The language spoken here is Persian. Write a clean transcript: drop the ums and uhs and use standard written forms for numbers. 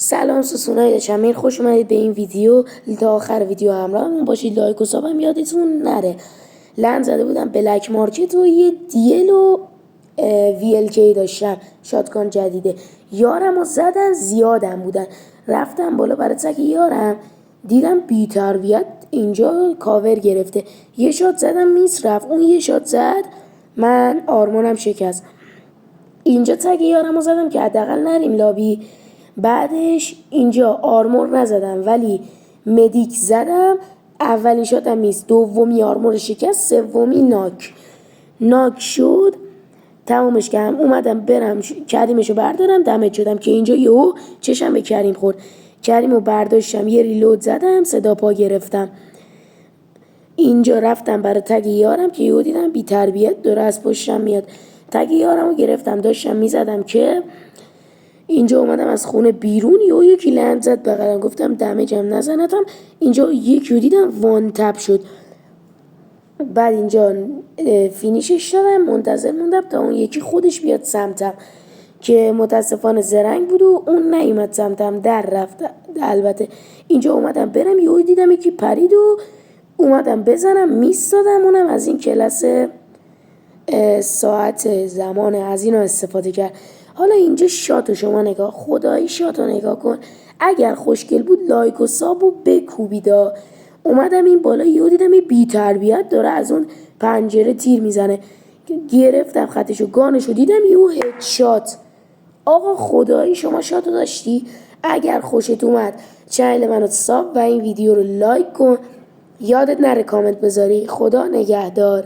سلام سوسونای شمیر، خوش اومدید به این ویدیو. تا آخر ویدیو همراهمون باشید. لایک و سابم یادتون نره. لند زده بودم بلک مارکت و یه دیل و VLJ داشتم، شاتگان جدیده. یارم رو زدن، زیادم بودن. رفتم بالا برای تک یارم، دیدم بی تربیت اینجا کاور گرفته. یه شات زدم میس رفت، اون یه شات زد من آرمانم شکست. اینجا تگ یارم رو زدم که حداقل نریم لابی. بعدش اینجا آرمور نزدم ولی مدیک زدم. اولین شاتم میس، دومی آرمور شکست، سومی ناک شد. تمومش کردم، اومدم برم کریمشو بردارم، دمت شدم که اینجا یهو چشم به کریم خورد. کریمو برداشتم، یه ریلود زدم، صدا پا گرفتم. اینجا رفتم برای تگ یارم که یهو دیدم بی تربیت داره از پشتم میاد. تگ یارم رو گرفتم، داشتم میزدم که اینجا اومدم از خونه بیرون، یهو یکی لند زد بغلم، گفتم دمجم نزنتم. اینجا یکی رو دیدم وان تپ شد. بعد اینجا فینیشش دادم، منتظر موندم تا اون یکی خودش بیاد سمتم که متاسفانه زرنگ بود و اون نیومد سمتم، در رفت. البته اینجا اومدم برم، یهو دیدم یکی پرید و اومدم بزنم، میس دادم. اونم از این کلاس ساعت زمان از اینا استفاده کرد. حالا اینجا شاتو شما نگاه، خدایی شاتو نگاه کن. اگر خوشگل بود لایک و سابو بکوبیدا. اومدم این بالا، یهو دیدم یه بی تربیت داره از اون پنجره تیر میزنه. گرفتم خطشو، گانشو دیدم، یهو هدشات. آقا خدایی شما شاتو داشتی؟ اگر خوشت اومد چنل منو ساب و این ویدیو رو لایک کن. یادت نره کامنت بذاری. خدا نگهدار.